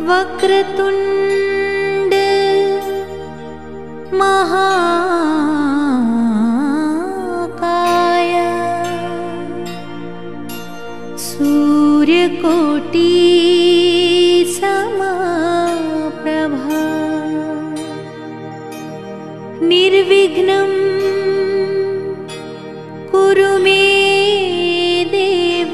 वक्रतुंड महाकाय सूर्यकोटि समप्रभा निर्विघ्नं कुरु मे देव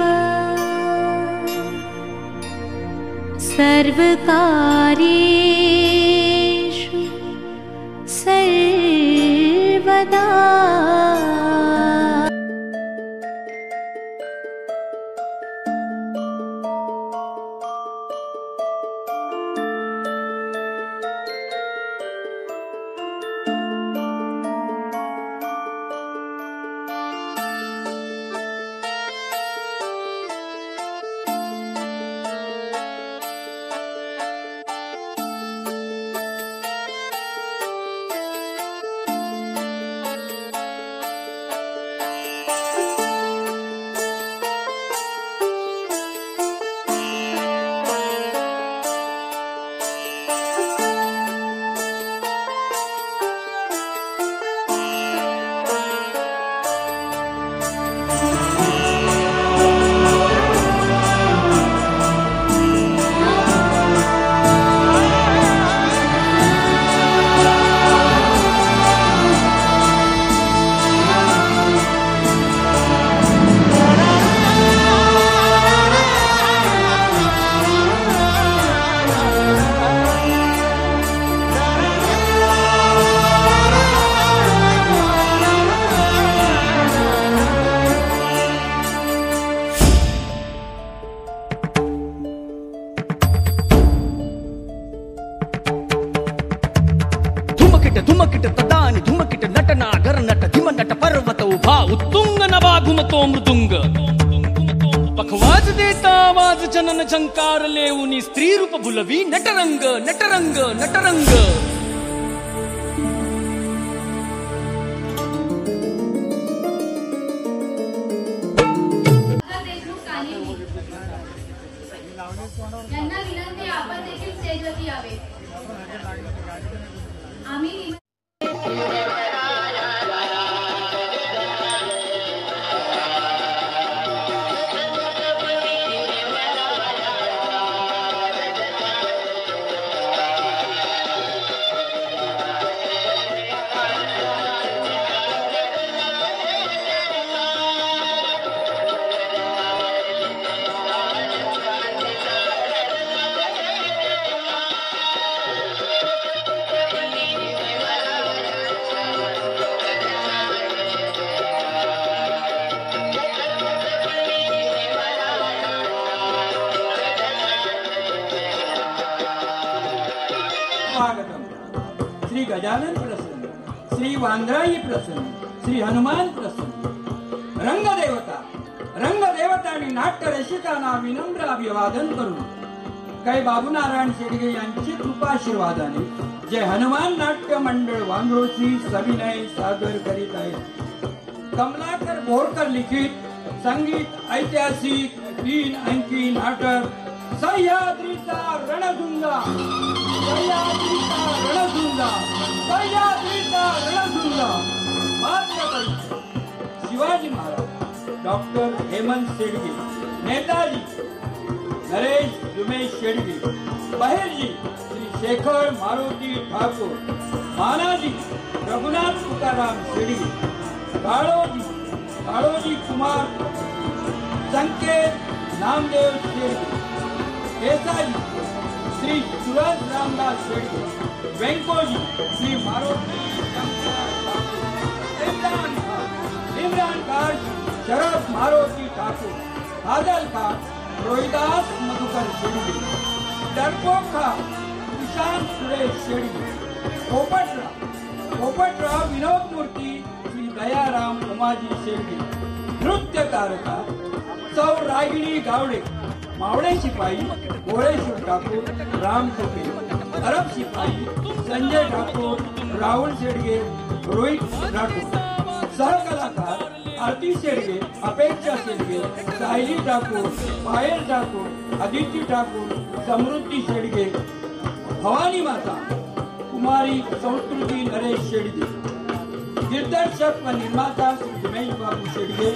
सर्वकार्येषु सर्वदा। धुमकिट तदानि धुमकिट नटना गरनट धिमनट पर्वत उभा उत्तुंग नभा घुमतो मृदुंग पखवाज देता आवाज जनन झंकार लेऊनी स्त्री रूप भुलवी नटरंग नटरंग नटरंग। यांना विनंती आपण देखील स्टेजवरती यावे। आम्ही श्री गजानन प्रसन्न, श्री वांद्राई प्रसन्न, श्री हनुमान प्रसन्न। रंगदेवता आणि नाट्य रसिकांना विनम्र अभिवादन करून कै बाबूनारायण शेडगे यांची कृपाशीर्वादाने जे हनुमान नाट्य मंडळ वांद्रोची सविनय सादर करीत आहे। कमलाकर बोरकर लिखित संगीत ऐतिहासिक 3 अंकी नाटक सह्याद्रीचा रणधुंगा, सह्याद्रीचा रणधुंगा, सह्याद्रीचा रणधुंगा। शिवाजी महाराज, डॉक्टर हेमंत शेडगे, नेताजी नरेश उमेश शेडगे, बहेरजी श्री शेखर मारुती ठाकूर, मानाजी रघुनाथ तुकाराम शेडगे, काळोजी कुमार संकेत नामदेव शेडगे, केसाजी श्री सुरज रामदास शेडगे, वेंकोजी श्री मारुती इमरान खान शरद मारुती ठाकूर, आदल खान रोहिदास मधुकर शेडगे, डरपोक खान ईशान सुरेश शेडगे, पोपटराव विनोद मूर्ती श्री दयाराम उमाजी शेडगे। नृत्य तारका सौ रागिणी गावडे, मावळे शिपाई गोळेश्वर ठाकूर, राम टोके, अरब शिपाई संजय ठाकूर, राहुल शेडगे, रोहित राठोड। सहकलाकार आरती शेडगे, अपेक्षा शेडगे, सायली ठाकूर, पायल ठाकूर, आदिती ठाकूर, समृद्धी शेडगे, भवानी माता, कुमारी संस्कृती नरेश शेडगे, दिग्दर्शक व निर्माता श्री उमेश बाबू शेडगे,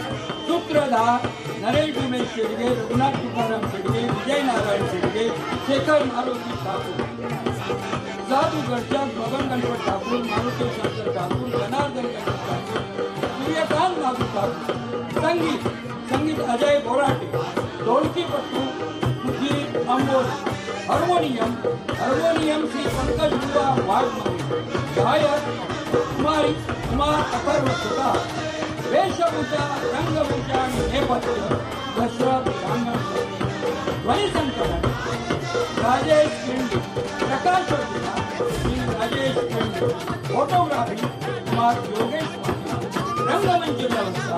सूत्रधार नरेश उमेश शेडगे, रघुनाथ तुकाराम शेडगे, विजय नारायण शेडगे, शेखर मारुती ठाकूर, जादू गर्जक बबन गणपत ठाकूर, मारुती शंकर ठाकूर, जनार्दन गणपत ठाकूर, सूर्यकांत बाबू ठाकूर, संगीत अजय बोराटे, ढोलकीपट्टू सुधीर अंबोली, हार्मोनियम श्री पंकज बुवा वाघमारे, गायक कुमार अथर्व सुतार, वेशभूषा रंगभूषा आणि नेपथ्य दशरथ रांगण, ध्वनी संकलन राजेश पिंडी, प्रकाश श्री राजेश पिंडी, फोटोग्राफी कुमार योगेश रंगमंच व्यवस्था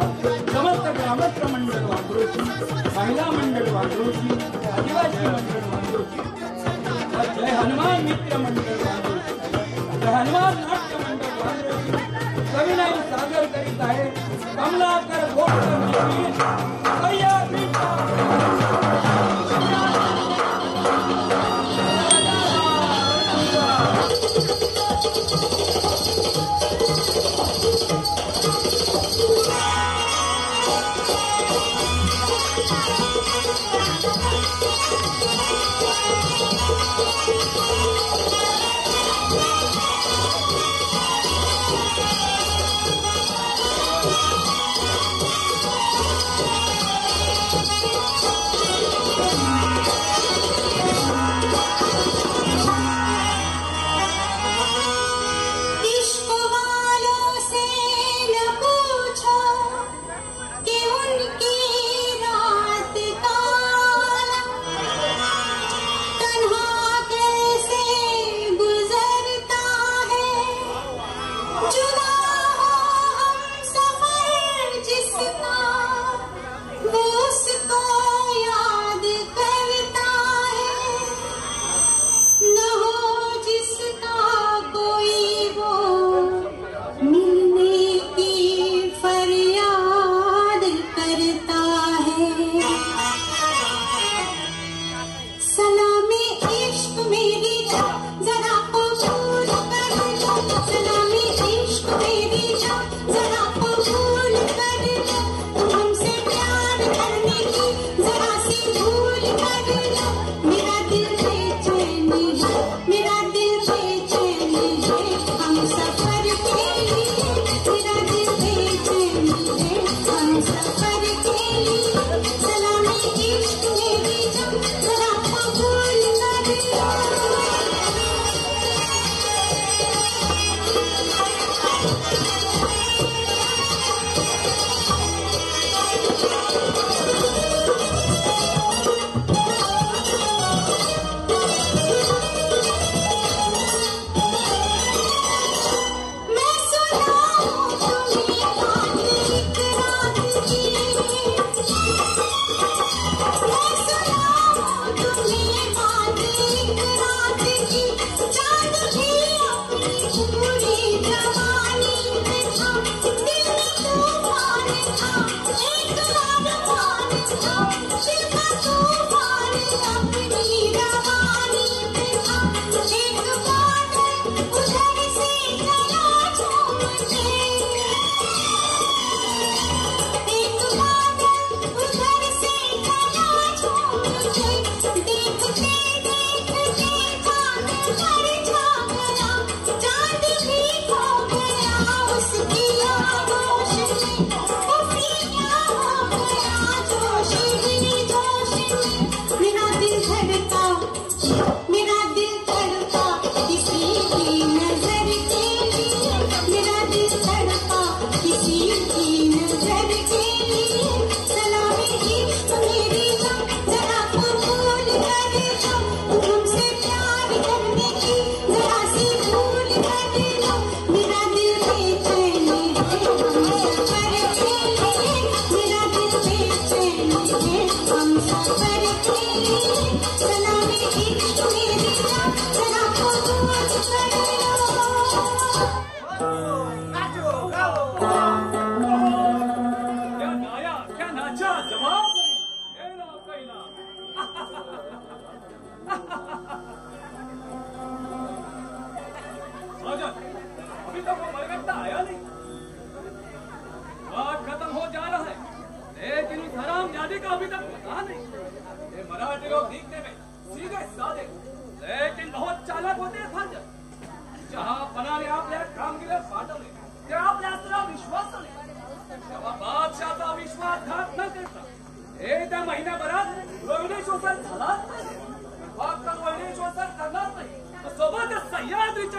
समस्त ग्रामस्थ मंडळ वांद्रोशी, महिला मंडळ वांद्रोशी, आदिवासी मंडळ वांद्रोशी, जय हनुमान मित्र मंडळ वांद्रोशी, जय हनुमान नाट्य मंडळ वांद्रोशी सविनय सादर करीत आहे कमलाकर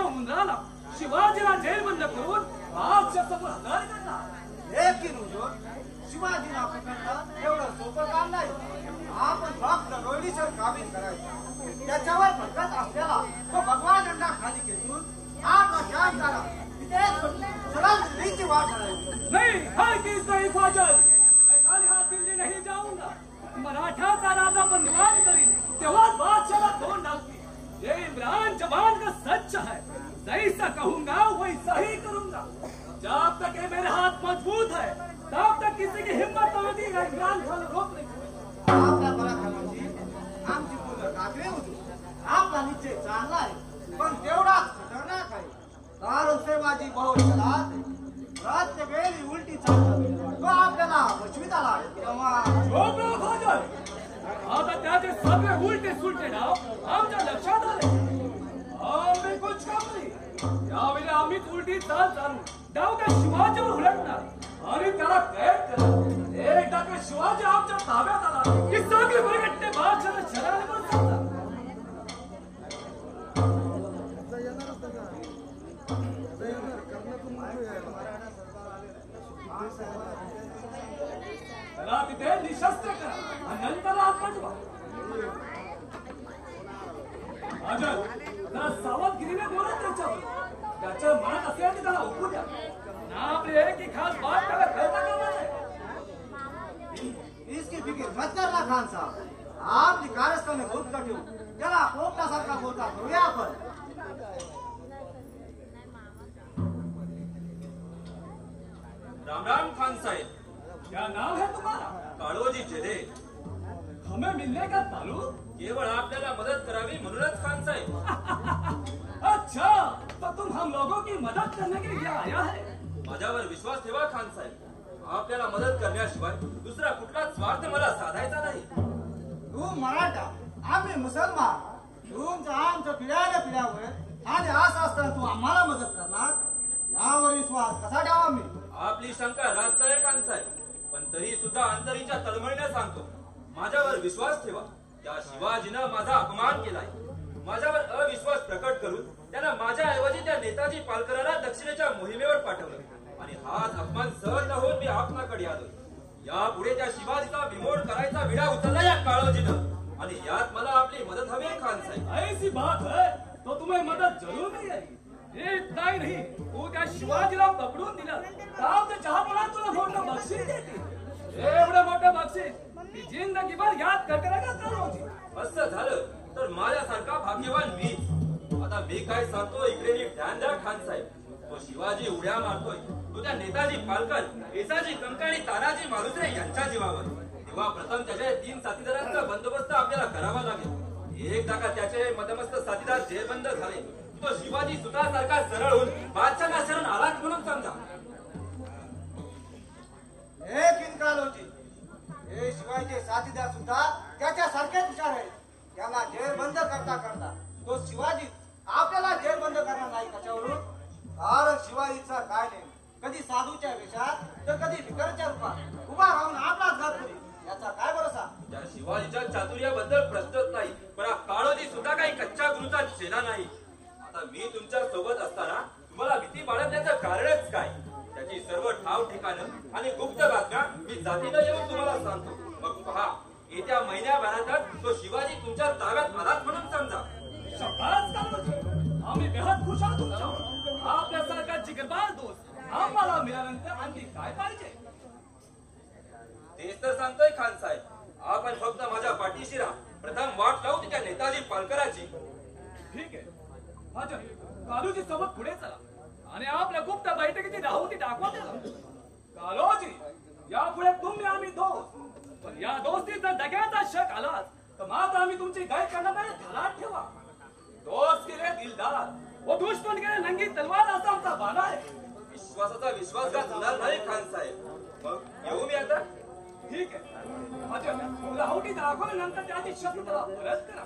उंदराला शिवाजीला जेलबंद करून राक्षसावर हल्ला करणार. लेकिन हुजूर, शिवाजीला पकडणं एवढं सोपं काम नाही. आपण फक्त रोडीसर काबीज करायचं. त्याच्यावर फटकत असलेला तो भगवान अंडा खाली घेऊन आपला ध्यान करा. तिथे सरळ दिल्लीची वाट धरायची. नहीं, हरगिज नहीं ख्वाजा. मैं खाली हाथ दिल्ली नहीं जाऊंगा. मराठा राजा बंदीवान करीन तेव्हा बादशाह तोड़ डालती. ये इमरान जवान का सच है. जैसा कहूंगा वैसा ही करूंगा. जब तक ये मेरे हाथ मजबूत है तब तक किसी की हिम्मत नहीं होती इमरान खान रोकने की. आपल्या पराक्रमाची आमची पूर्ण खात्री होती. आपला निश्चय चांगला आहे पण तेवढाच खतरनाक आहे. कारण शिवाजी बहुत चलात आहे. रात्र वेळी उलटी चालतो तो आपल्याला बचवीत आला तेव्हा झोप रे ख्वाजा. आता त्याचे सगळे उलटे सुलटे डाव आमच्या लक्षात आले. आम्ही कुछ काम नाही. यावेळी आम्हीच उलटी चाल चालू डाव त्या शिवाजीवर उलटणार आणि त्याला कैद करणार. एकदा का शिवाजी आमच्या ताब्यात आला की सगळे बरगट्टे बादशाला शराने बसतात. त्याला तिथे निशस्त्र करा आणि नंतर आत्मजवा. अजय, जरा सावधगिरीने बोला त्याच्यावर. त्याच्या मनात असेल की त्याला उठू द्या. ना आपली एक ही खास बात त्याला कळता कामा नये. इसकी फिकीर मत करना खान साहब. आपली कारस्थाने बहुत कठीण. त्याला पोपटासारखा बोलता करूया आपण. राम राम खान साहेब. क्या नाम है तुम्हारा? काळोजी चेदे. हमें मिलने का ताल्लुक? केवळ आपल्याला मदत करावी म्हणूनच खान साहेब. अच्छा, तो तुम हम लोगों की मदद करने के लिए आया है. माझ्यावर विश्वास ठेवा खान साहेब. आपल्याला मदत करण्याशिवाय दुसरा कुठलाच स्वार्थ मला साधायचा नाही. तू मराठा आम्ही मुसलमान. तुमचं आमचं पिढ्यावर आणि असं असताना तू आम्हाला मदत करणार यावर विश्वास कसा ठेवा मी. आपली शंका रास्त आहे खान साहेब. पण तरी सुद्धा अंतरीच्या तळमळीने सांगतो, माझ्यावर विश्वास ठेवा. त्या शिवाजीनं माझा अपमान केलाय. माझ्यावर अविश्वास प्रकट करून त्यानं माझ्या ऐवजी त्या नेताजी पालकरांना दक्षिणेच्या मोहिमेवर पाठवलं आणि हाच अपमान सहज न होऊन मी आपणाकडे आलो. यापुढे त्या शिवाजीचा विमोड करायचा विडा उचलला या काळोजीनं आणि यात मला आपली मदत हवी आहे खान साहेब. ऐसी बात है तो तुम्हें मदद जरूर मिलेगी. इतना ही नहीं, तू त्या शिवाजीला पकडून दिलं तर चहापणा तुला मोठं बक्षीस देते. एवढं मोठं बक्षीस की जिंदगीभर याद करण्याचा चालवची. असं झालं तर माझ्यासारखा भाग्यवान मीच. आता मी काय सांगतो इकडे नीट ध्यान द्या खान साहेब. तो शिवाजी उड्या मारतोय तो त्या नेताजी पालकर, येसाजी कंकाणी, तानाजी मालुसरे यांच्या जीवावर. तेव्हा प्रथम त्याच्या 3 साथीदारांचा बंदोबस्त आपल्याला करावा लागेल. एकदा का त्याचे मदमस्त साथीदार जेरबंद झाले तो शिवाजी सुतासारखा सरळ होऊन बादशाह शरण आलाच म्हणून समजा. एक इनकालोजी हे शिवायचे साथीदार सुद्धा त्याच्यासारखेच हुशार आहेत. त्याला जेरबंद करता करता तो शिवाजी आपल्याला जेरबंद करणार नाही. कशावरून? कारण शिवाजीचा काय नाही कधी साधूच्या वेशात तर कधी भिकारच्या रूपात उभा राहून आपलाच घात करी. याचा काय भरोसा? त्या शिवाजीच्या चातुर्याबद्दल प्रश्नच नाही. पण हा काळोजी सुद्धा काही कच्च्या गुरूचा चेला नाही. आता मी तुमच्या सोबत असताना तुम्हाला भीती बाळगण्याचं कारणच काय? त्याची सर्व ठाव ठिकाणं आणि गुप्त बातम्या मी जातीनं येऊन तुम्हाला सांगतो. मग पहा, येत्या महिन्याभरातच तो शिवाजी तुमच्या ताब्यात आलाच म्हणून समजा. शाबास काळोजी, आम्ही बेहद खुश आहोत तुमच्यावर. आपल्यासारखा जिगरबाज दोस्त आम्हाला मिळाल्यानंतर आणखी काय पाहिजे? तेच तर सांगतोय खान साहेब. आपण फक्त माझ्या पाठीशी राहा. प्रथम वाट लावू त्या नेताजी पालकराची. ठीक आहे. अच्छा, काळोजी सोबत पुढे चला आणि आपल्या गुप्त बैठकीची राहुती दाखवा त्याला. काळोजी, यापुढे तुम्ही आम्ही दोस्त. पण या दोस्तीचा दग्याचा शक आलाच तर मात्र आम्ही तुमची गाय करणार नाही. धरात ठेवा. दोस्त केले दिलदार व दुश्मन केले नंगी तलवार असा आमचा बाणा आहे. विश्वासाचा विश्वासघात होणार नाही खान साहेब. मग येऊ मी आता. ठीक आहे. अच्छा, राहुटी दाखवल्यानंतर त्याची शक्ती त्याला परत करा.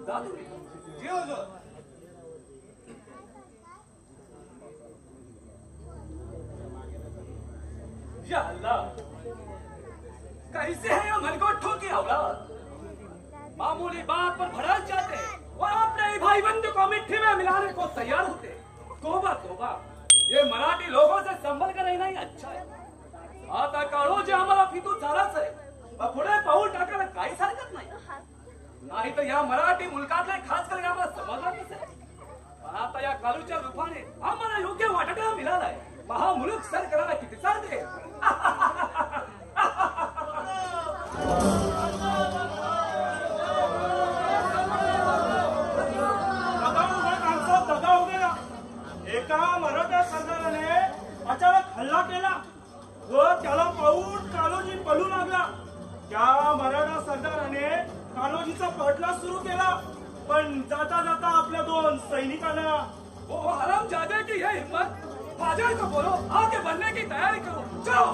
जा तुम्ही. जी हुजूर. या अल्लाह, कैसे है ये मनगोठों की औलाद? मामूली बात पर भड़क जाते और अपने ही भाई गायबंद को मिट्टी में मिलाने को तैयार होते। तोबा तोबा, ये मराठी लोगों से संभल कर रहना ही अच्छा है. आता काळोजी आम्हाला फितू चालाच आहे. पुढे पाऊल टाकायला काहीच हरकत नाही तर या मराठी मुलकातले खास करून आम्हाला समजलं नसेल. पण आता या काळूच्या रूपाने आम्हाला योग्य वाटाडा मिळालाय. महा मुलूक सर करायला किती चालते. एका मराठा सरदाराने अचानक हल्ला केला व त्याला पाहून काळोजी पळू लागला. त्या मराठा सरदाराने काळोजीचा पाठलाग सुरू केला पण जाता जाता आपल्या 2 सैनिकांना वो हराम जादे की ये हिम्मत. फाजल को बोलो आगे बढ़ने की तैयारी करो. चलो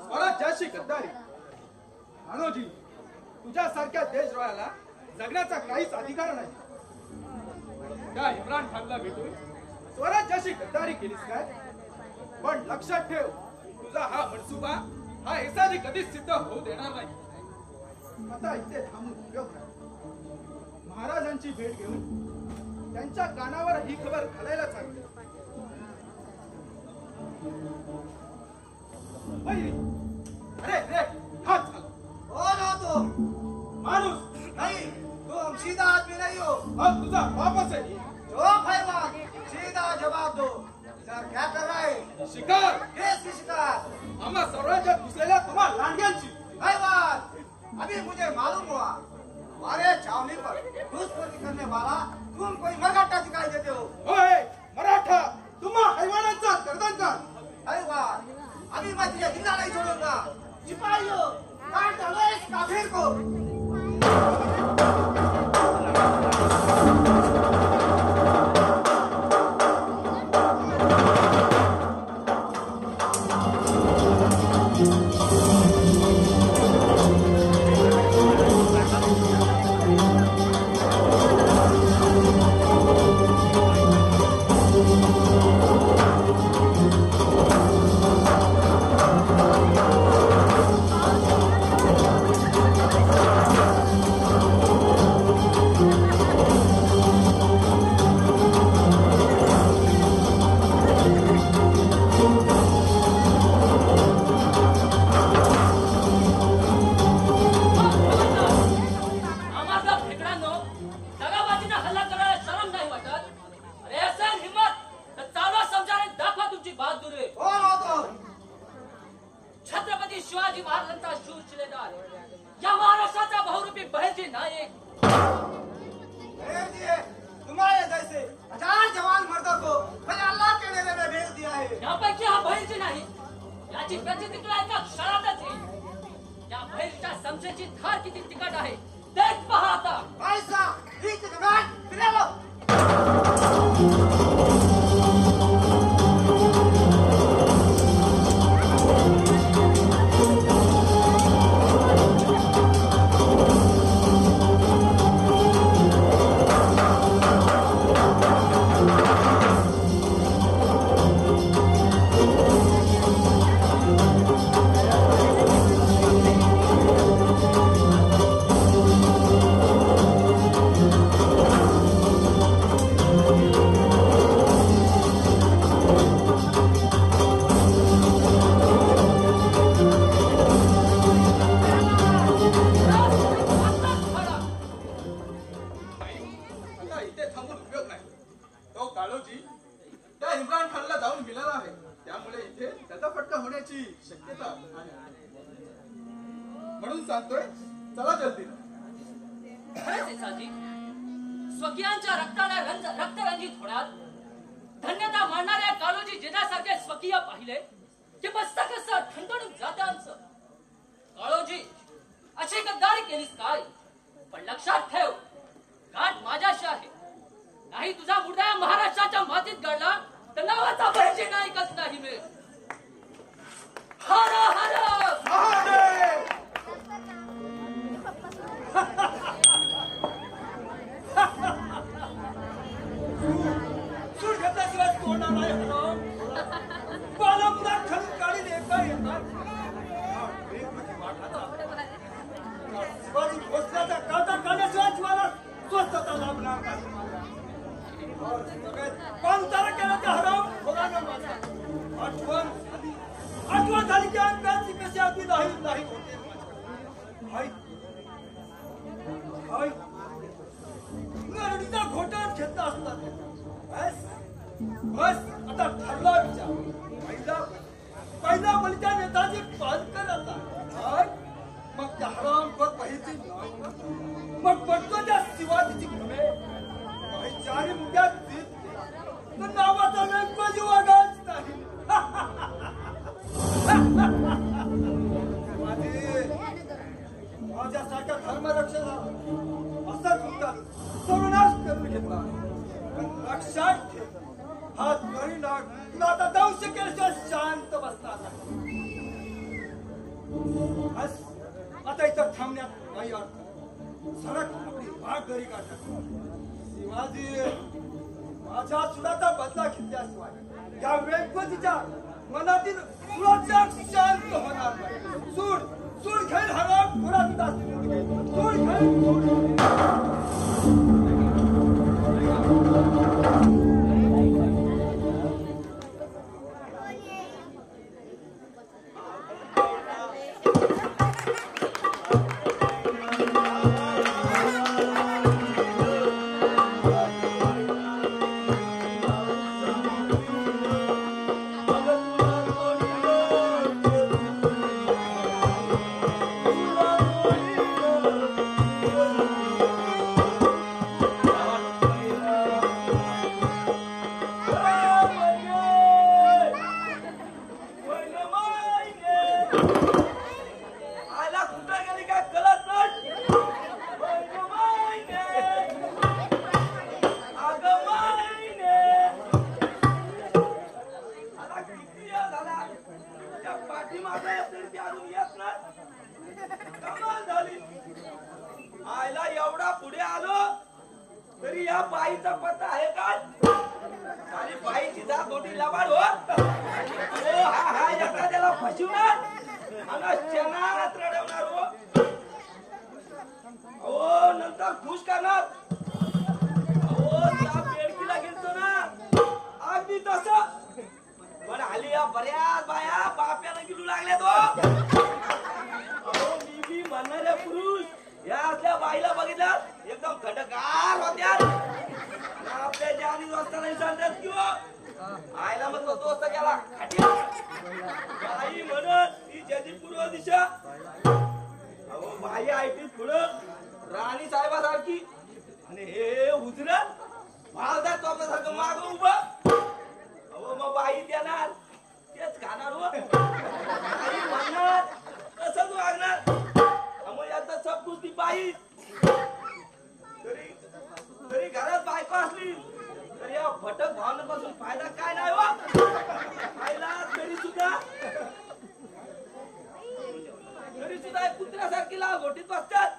स्वराज्याची गद्दारी. कान्होजी, तुझ्यासारख्या देशद्रोहाला जगण्याचा काहीच अधिकार नाही. त्या इम्रान खानला भेटून स्वराज्याची गद्दारी केलीस काय? पण लक्षात ठेव, तुझा हा मनसुबा हा एसाजी कधीच सिद्ध होऊ देणार नाही. आता इथे थांबून उपयोग नाही. महाराजांची भेट घेऊन त्यांच्या कानावर ही खबर घालायला चालली. अरे रे, हात झाला. कौन हो तुम? माणूस नहीं, तुम सीधा आदमी नहीं हो. हा तुझा वापस आहे. जो फैमान, सीधा जवाब दो. सर क्या कर रहा है? शिकार. किसकी शिकार? आम्हा स्वराज्यात घुसलेल्या तुम्हा लांडग्यांची. फैमान, अभी मुझे मालूम हुआ हमारे छावनी पर घुसखोरी करने वाला तुम कोई मराठा दिखाई देते हो. होय, मराठा तुम्हा हैवानांचा गर्दनकार. फैमान, अभी मैं तुझे जिंदा नहीं छोड़ूंगा. सिपाहियों, काट डालो इस काफिर को. स्वकीयांच्या रक्ताने रक्तरंजित होण्यात धन्यता मानणाऱ्या काळोजी जिजासारखे स्वकीय पाहिले की मस्तक असं ठणठणून जाते आमचं. काळोजी अशी गद्दारी केलीस काय? पण लक्षात ठेव, गाठ माझ्याशी आहे. नाही तुझा मुर्दा या महाराष्ट्राच्या मातीत घडला तर नावाचा परिचय नाही कस नाही मिळेल. हर हर महादेव! सूर घेतल्याशिवाय तोडणार नाही हराम. बालापुरा खणून काढी देता येतात. शिवाजी भोसल्याचा काटा काढल्याशिवाय शिवाला स्वस्तता लाभणार नाही. पंचारा केल्याचा हराम होणार माझा. आठवण झाली की अंगाची कशी अगदी नाही होते. नरडीचा घोटाच घेतला असता. बस आता ठरला विचार. पहिला बलिता नेताजी पालकर आता. मग त्या हराम बघ पाहिजे मग बघतो त्या शिवाजीची खमे चारी मुद्द्यात तर नावाचा व्यक्ती वागाच नाही. माझ्यासारख्या धर्मरक्षणाला असाच होता सर्वनाश करून घेतला. लक्षात ठेव हा परिणाम तुला आता दंश केल्याशिवाय शांत बसणार नाही. आता इथं थांबण्यात नाही अर्थ. सरक आपली वाघ घरी काढतात. शिवाजी माझ्या सुडाचा बदला घेतल्याशिवाय या व्यक्तीच्या मनातील सुरक्षा शांत होणार नाही. सूड घेईल हराम पुरा तुझा सूड घेईल. आयला एवढा पुढे आलो तरी या बाईचा पत्ता आहे का? आणि बाईची जात मोठी लबाड हो. हा एखाद्याला फसवणार आणि चनात रडवणार हो. हो नंतर खुश करणार. हो त्या बेडकीला गेलतो ना अगदी तसं. पण आली या बऱ्याच बाया बाप्याला गिलू लागल्या तो. मी म्हणणाऱ्या पुरुष या असल्या बाईला बघितलं एकदम खडगार होत्या. आपल्या जानी दोस्ताला सांगतात किंवा आईला मग तो दोस्त गेला बाई म्हणत ती ज्याची पूर्व दिशा. अहो बाई ऐकली पुढं राणी साहेबासारखी आणि हे उजरं मालदार चौकासारखं माग उभं. अहो मग बाई देणार तेच खाणार हो. आई म्हणणार तसंच वागणार. मग याचा सबकुच ती बाई. तरी घरात बायको असली तरी या भटक भावनेपासून फायदा काय नाही हो. आईला तरी सुद्धा कुत्र्यासारखी लाल घोटीत बसतात.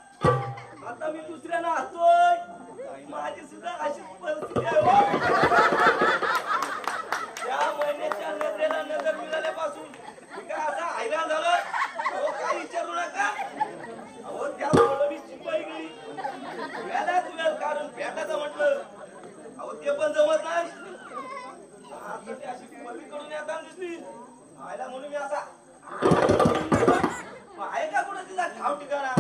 आता मी दुसऱ्याला हसतोय. माझी सुद्धा अशीच परिस्थिती आहे हो. त्या महिन्याच्या नजरेला नजर मिळाल्यापासून मी काय असा हैराण झालो. अहो काही विचारू नका. अहो त्यामुळे मी चिंपाई गेली. वेळात वेळ काढून भेटायचं म्हटलं. अहो ते पण जमत नाही. आता ती अशी पलीकडून येताना दिसली. आयला म्हणून मी असा आहे का कुठं तिचा ठाव ठिकाणा.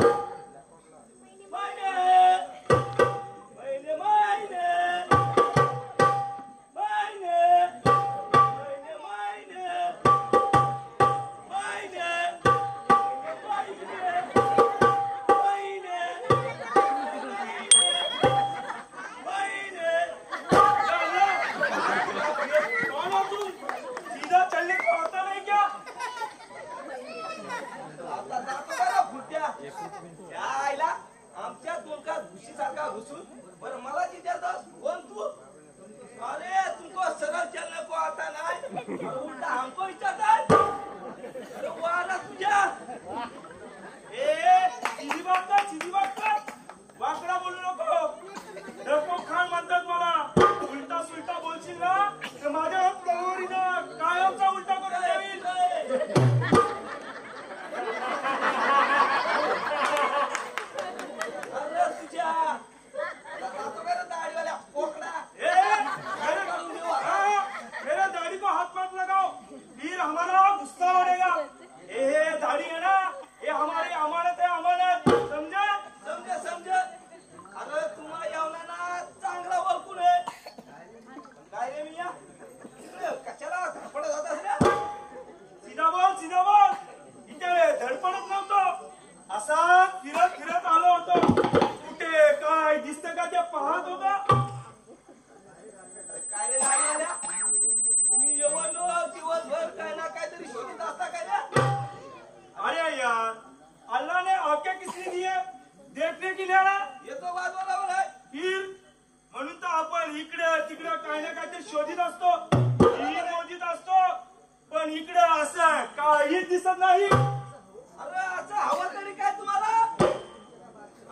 उलटा हमको विचारतात. अरे वाला तुझ्या चिदी बात कर वाकडा बोलू नको. डरपोक खान म्हणतात मला. उलटा सुलटा बोलशील ना तर माझ्या तलवारीनं कायमचा उलटा करून देईल. अरे तुझ्या दाढीवाल्या पोकड़ा मेरे दाढ़ी को हाथ मत लगाओ, फिर हमारा गुस्सा बढ़ेगा. ये दाढ़ी है ना, ये हमारी अमानत है, अमानत. समझे? समजे समजे. अरे तुम्हा यावला ना चांगला ओळखून आहे. काय रे मिया कशाला धडपडत होतास रे? सीधा बोल. इथे धडपडत नव्हतो. असा फिरत आलो होतो. कुठे काय दिसतं का ते पाहत होता. काय रे दाढीवाल्या तुम्ही येवलो दिवसभर काय ना काहीतरी शोधित असता काय रे? अरे यार, अल्लाह ने आंखें किसने दी है? देखने की लिए ना. ये तो बात बरोबर आहे. फिर म्हणून तर आपण इकडे तिकडे काय ना काहीतरी शोधित असतो, मोजित असतो. पण इकडे असं काही दिसत नाही. अरे असं हवं तरी काय तुम्हाला?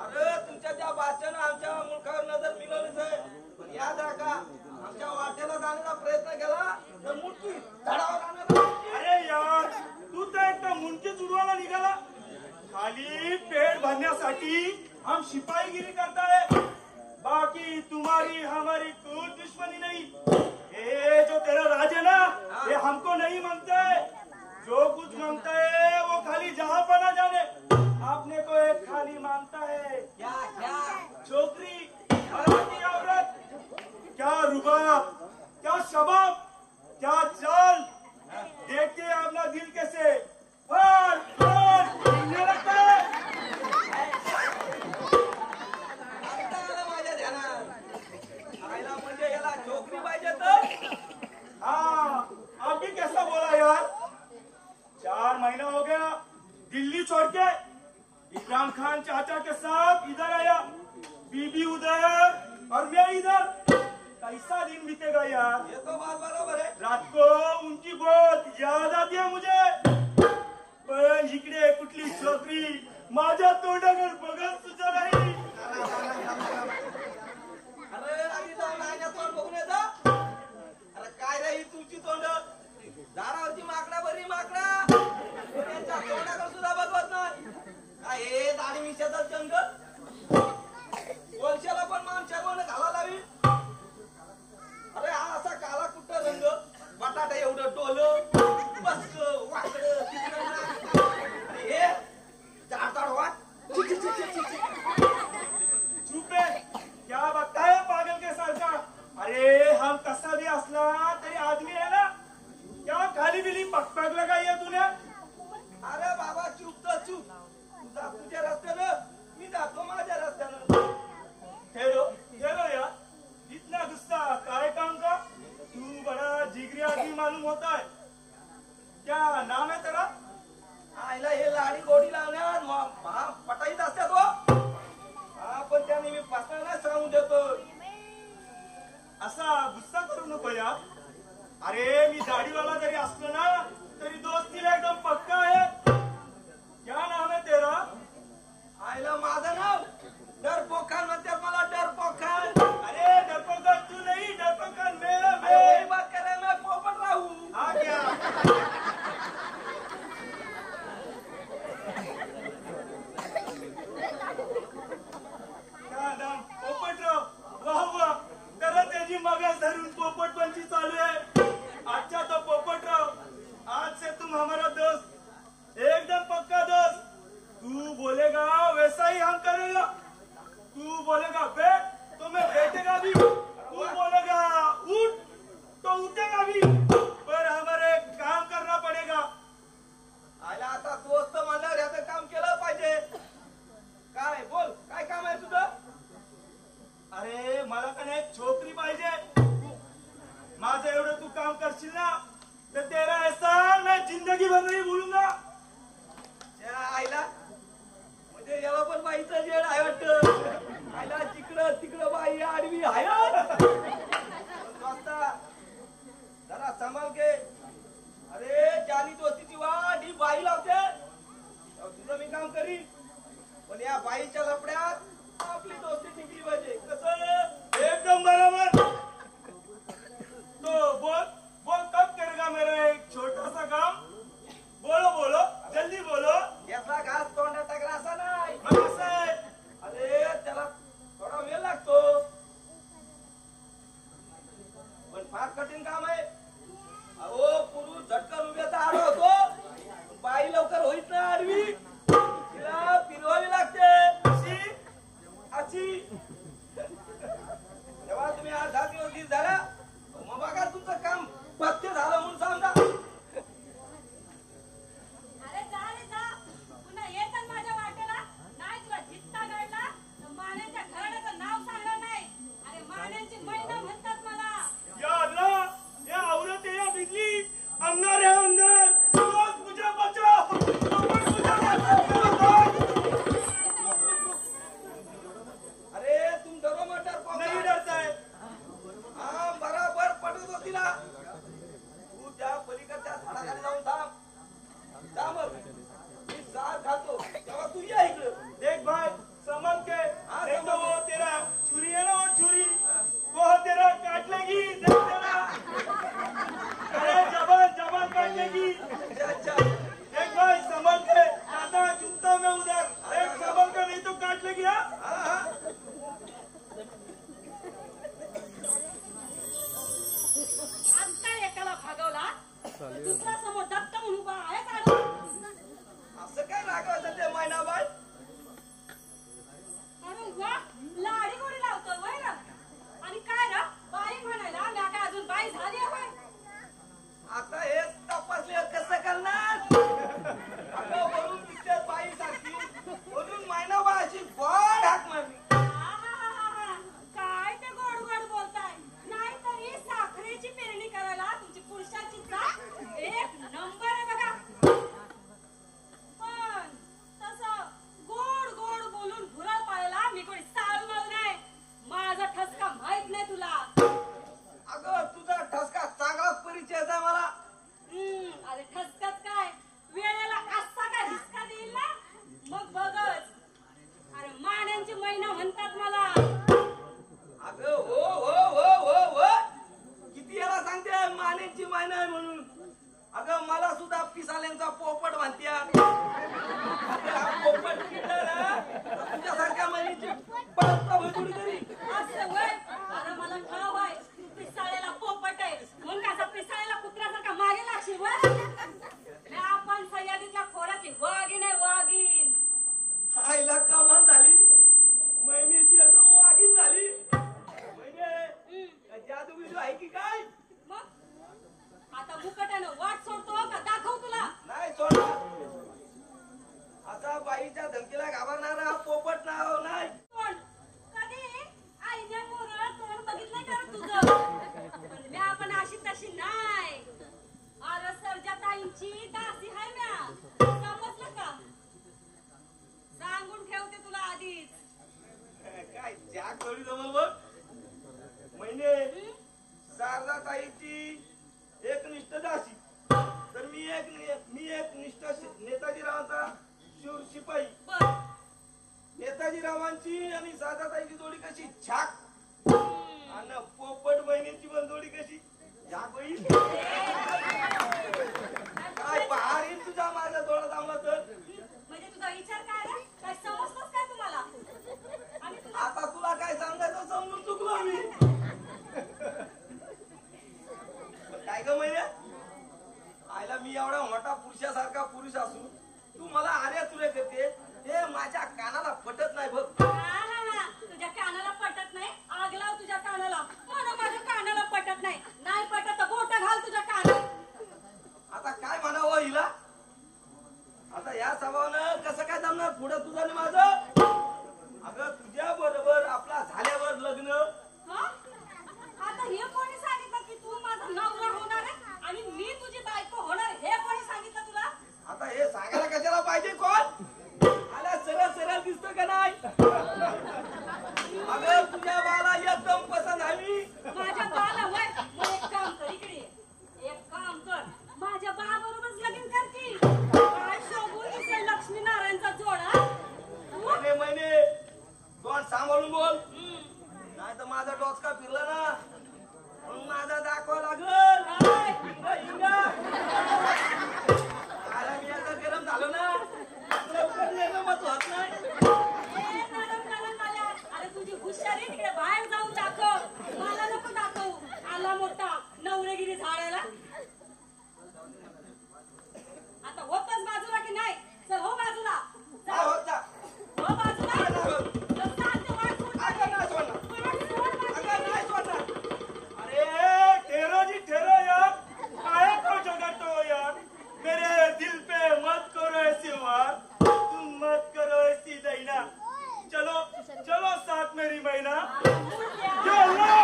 अरे तुमच्या त्या बादशाहनं आमच्या मुलखावर नजर मिळवलीच आहे. पण याद राखा आमच्या वाटेला जाण्याचा प्रयत्न केला तर मुठकी धडावर आणणार. अरे यार, तू तर एकदा मुंडकीच उडवायला निघाला. खाली पेट भरण्यासाठी हम शिपाईगिरी करता है. बाकी तुम्हारी हमारी कोई दुश्मनी नहीं. ये जो तेरा राज है ना, ये हमको नहीं मांगता है. जो कुछ मांगता है वो खाली जहाँ पना जाने. आपने को एक खाली मांगता है. क्या छोकरी, की औरत. क्या रुबाब, क्या शबाब, क्या चाल. देखते हैं अपना दिल कैसे हिलने लगता है. आता आलं माझ्या ध्यानात. आईला म्हणजे याला छोकरी पाहिजे तर हाँ, आप भी कैसा बोला यार. 4 महीना हो गया दिल्ली छोड़ के. इमरान खान चाचा के साथ इधर आया, बीबी उधर और मैं इधर. कैसा दिन बीतेगा यार. ये तो बात बरोबर आहे. रात को उनकी बहुत याद आती है मुझे. पण इकडे कुठली छोकरी माझ्या तोंडाकडे बघत सुद्धा नाही. अरे आधी जाऊन माझ्या तोंड बघून येतं. अरे काय रे ही तुमची तोंड. दारावरची माकडा बरी माकडा त्यांच्या तोंडाकडे सुद्धा बघवत नाही. काय हे दाढी मिशाचाच जंगल. कोलशाला पण माणसाला घाला लावी. अरे हा असा काला कुट्ट रंग, बटाटा एवढं डोलं, बस वाकडं तिकडं. अरे हे जाडजाड वाट. चुप है, क्या बगता है पागल के सारखा. अरे हम कसा भी असला तरी आदमी है ना. क्या खाली बिली पकपक लगाई है तूने. अरे बाबा चूप तर चूप. तू जा तुझ्या रस्त्यानं, मी जातो माझ्या रस्त्यानं. ठहरो यार, इतना गुस्सा काय काम का. तू बड़ा जिगरी आदमी मालूम होता है. क्या नाम है तेरा. आईला हे लाडी गोडी लावण्यात पटाईत असतात हो. हा पण त्याने मी पसरायला सांगून देतो. असा गुस्सा करू नको यार. अरे मी दाढीवाला जरी असलो ना तरी दोस्तीला एकदम पक्का है. क्या नाम है तेरा. आईला माझं नाव डरपोक खान म्हणतात मला. डरपोक खान. अरे डरपोक तू नहीं, डरपोक मैं. वही बात करे मैं पोपट राहू. हाँ क्या. क्या नाम पोपटराव. वाह वाह, तर त्याची मगज धरून पोपटपंची चालू है. अच्छा तो पोपटराव, आज से तुम हमारा दोस्त, एकदम पक्का दोस्त. तू बोलेगा वैसा ही हम करेगा. तू बोलेगा बैठ तो मैं बैठेगा भी. तू बोलेगा उठ तो उठेगा भी. पर हमारे काम करना पड़ेगा. आईला आता दोस्त म्हणल्यावर याचं काम केलं पाहिजे. काय बोल काय काम आहे तुझं. अरे मला का नाही छोकरी पाहिजे. माझं एवढं तू काम करशील ना तर तेरा एहसान मैं जिंदगी भर नहीं भूलूंगा. त्या आईला म्हणजे याला पण बाईचं जेड आहे वाटतं. आईला तिकडं तिकडं बाई आडवी आहे. जरा सांभाळ के कठीण काम आहे. अहो पुरुष झटकन उभ्याचा आडो होतो, बाई लवकर होईत ना आडवी, तिला फिरवावी लागते अशी अशी. तेव्हा तुम्ही 8-10 दिवस झाला मग बघा तुमचं काम पथ्य झालं म्हणून समजा. अरे जा रे जा, पुन्हा येतात माझ्या वाटेला. नाही तुला जित्ता घडला तर मान्यांच्या घराण्याचं नाव सांगणार नाही. अरे मान्यांची महिना म्हणतात मला. या अल्लाह, या औरत या बिजली अंगार है अंगार, रोज मुझे बचाओ, तुम मुझे बचाओ. अरे तुम डरो मत, डर नहीं डरता है. हाँ बराबर पटवतो तिला. तू त्या पलीकडच्या झाडाखाली जाऊन थांब मग मी साथ घालतो तेव्हा तू ये इकडं. देख भाई संभल के. देख तो वो तेरा छुरी है ना, वो छुरी वो तेरा काट लेगी. देख तेरा, अरे जबान काट लेगी. अच्छा देख भाई संभल के, ज्यादा चुपता मैं उधर. देख संभल के नहीं तो काट लेगी. हाँ आत्ता एकाला भागवला दुसरा समोर दत्त म्हणून उभा आहे का? असं काय रागवायचं ते मैनाबाई. अरे वा, लाडी गोडी लावतो वय ना. आणि काय रा बाई म्हणायला मी काय अजून बाई झाली आहे. आता हे तपासले कसं करणार. अगं वरून दिसते बाई सारखी, वरून मैनाबाईची गोड हाक मारली. काय ते गोड गोड बोलताय. नाहीतरी साखरेची पेरणी करायला तुमची पुरुषाची जात एक नंबर आहे बघा. पण तसं गोड गोड बोलून भुरळ पाळायला मी कोणी साळू माळू नाही. माझा ठसका माहित नाही तुला. अगं तुझा ठसका चांगलाच परिचय आहे मला. अरे ठसकाच काय, वेळेला असा काय हिसका देईल ना मग बघच. अरे माण्यांची महिना म्हणतात मला. अगं हो हो हो हो हो, किती याला सांगते मानेची महिना आहे म्हणून. अगं मला सुद्धा पिसाल्यांचा पोपट म्हणत्या. हा पोपट किडला ना तर तुझ्यासारख्या महिन्याची पळता भुजूड करी. असं वय, अरे मला ठाव आहे पिसाळ्याला पोपट आहे म्हणून कसा पिसाळ्याला कुत्र्यासारखा मागे लागशील वय. मी आपण सह्याद्रीतल्या खोऱ्यातली वाघीण आहे वाघीण. आईला कमाल झाली, महिन्याची एकदम वागीन झाली. महिने जादू बिजू आहे की काय. मग आता मुकट्यानं वाट सोडतो का दाखव तुला. नाही सोडणार. आता बाईच्या धमकीला घाबरणारा पोपट नाव नाही. कोण कधी आईने मोरळ तोंड बघितलंय का तुझं. पण मी आपण अशी तशी नाही. अरे सर्जाताईंची दासी आहे म्या, समजलं का. सांगून ठेवते तुला आधीच. काय ज्या कळी जमल बघ. महिने शारदाताईची एकनिष्ठ दासी, तर मी एक निष्ठ नेताजीरावांचा शूर शिपाई. नेताजीरावांची आणि शारदाताईची जोडी कशी छाक, आणि पोपट बहिणीची पण जोडी कशी झाक होईल. काय बहार येईल तुझा माझ्या डोळा जमला तर. म्हणजे तुझा विचार काय रे, काय समजतोस काय तुम्हाला. आणि आता तुला काय सांगायचं समजून चुकलो मी. काय ग महिन्या, आयला मी एवढा मोठा पुरुषासारखा पुरुष असून तू मला आर्या तुरे करते, हे माझ्या कानाला पटत नाही बघ. तुझ्या कानाला पटत नाही, आग लाव तुझ्या कानाला. मला माझ्या कानाला पटत नाही. नाही पटत तर बोट घाल तुझ्या कानात. आता काय म्हणावं हिला. आता या स्वभावानं कसं काय जमणार पुढं तुझं आणि माझं. अगं तुझ्या बरोबर आपला झाल्यावर लग्न. आता हे कोणी सांगितलं की तू माझा नवरा होणार आहे आणि मी तुझी बायको होणार, हे कोणी सांगितलं तुला. आता हे सांगायला कशाला पाहिजे कोण. आला सरळ सरळ दिसतं का नाही. तिकडे गेली झाडायला. आता होतच बाजूला की नाही? चल हो बाजूला. जा. हा, हो, जा. हो बाजूला. जसं आमचं वाट सोडलं. अगं, नाही सोडणार. वाट सोड बाजूला. अगं, नाही सोडणार. अरे ठहरो जी ठहरो यार, काहे को झगड़ते हो यार? मेरे दिल पे मत करो ऐसी बात, तुम मत करो ऐसी दैना. चलो चलो साथ मेरी मैना. या अल्लाह,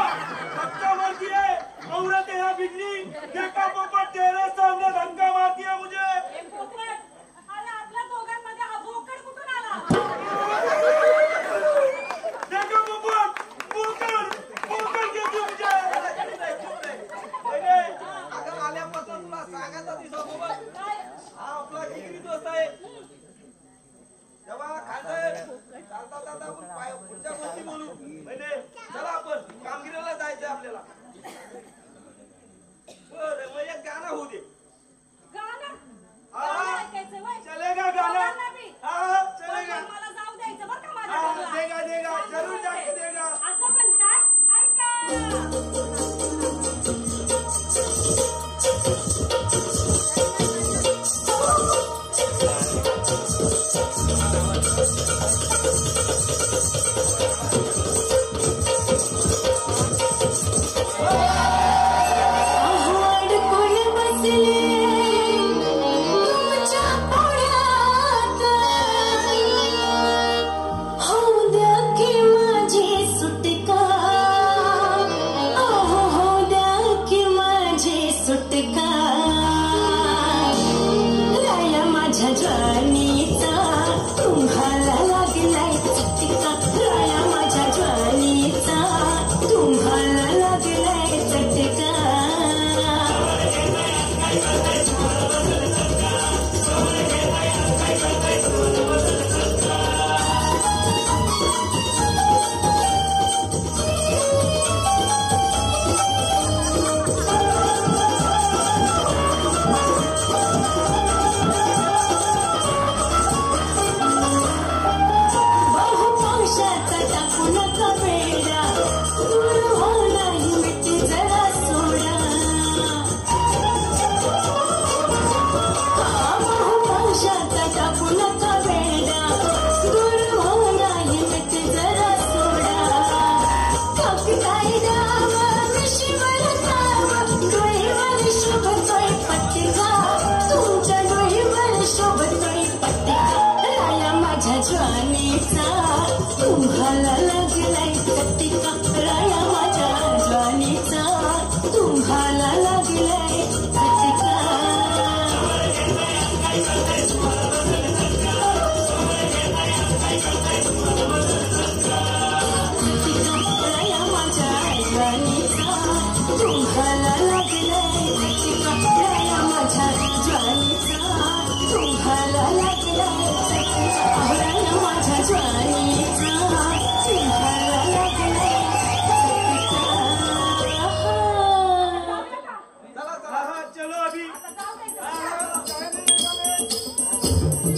धक्का मार दिया है. औरत यहाँ बिगड़ी, देखा पोपट तेरे सामने धक्का मार दिया मुझे. ए पोपट, अरे आपल्या दोघांमध्ये हा बोकड कुठून आला? देखो पोपट, पोपट घेतली मुझे. अगं आल्यापासून तुला सांगत होती सोबत. काय? हा आपला जिगरी दोस्त आहे. तेव्हा खानसाहेब चालता चालता आपण पुढच्या गोष्टी बोलू. म्हणजे चला आपण कामगिरीला जायचं आपल्याला. बरं मग एक गाणं होऊ दे. गाणं? हा. गाणं ऐकायचं वय? चलेगा गाणं? दोघांना बी? हा चलेगा. पण मला जाऊ द्यायचं बरं का माझ्या हा, घरला. देगा, देगा. सांगते जरूर म्हणते. जाके देगा. असं म्हणतात ऐका. आव्हाड कोण बसले तुमच्या पुढ्यात, होऊ द्या की माझी सुटका, होऊ द्या की माझी सुटका. राया माझ्या ज्वानीचा तुम्हाला लागलाय चटका, राया माझ्या ज्वानीचा तुम्हाला लागलाय चटका. बहुपावशाचा टाकू नका वेडा, दूर होणार मिठी जरा सोडा. बहुपावशाचा टाकू नका वेडा, दूर होणार मिठी जरा सोडा. कापताय डाव, मिशीवर ताव, डोईवर शोभतोय पट्टिका, तुमच्या डोईवर शोभतोय पट्टिका. राया माझ्या ज्वानीचा तुम्हाला लागलाय चटका, राया माझ्या ज्वानीचा तुम्हाला लागलाय चटका. राया माझ्या ज्वानीचा तुम्हाला लागलाय चटका, राया माझ्या ज्वानीचा तुम्हाला लागलाय चटका, राया माझ्या ज्वानीचा तुम्हाला लागलाय चटका. चला चला. हा चलो अभी. आता जाऊ द्यायचं. हा, काय नाही.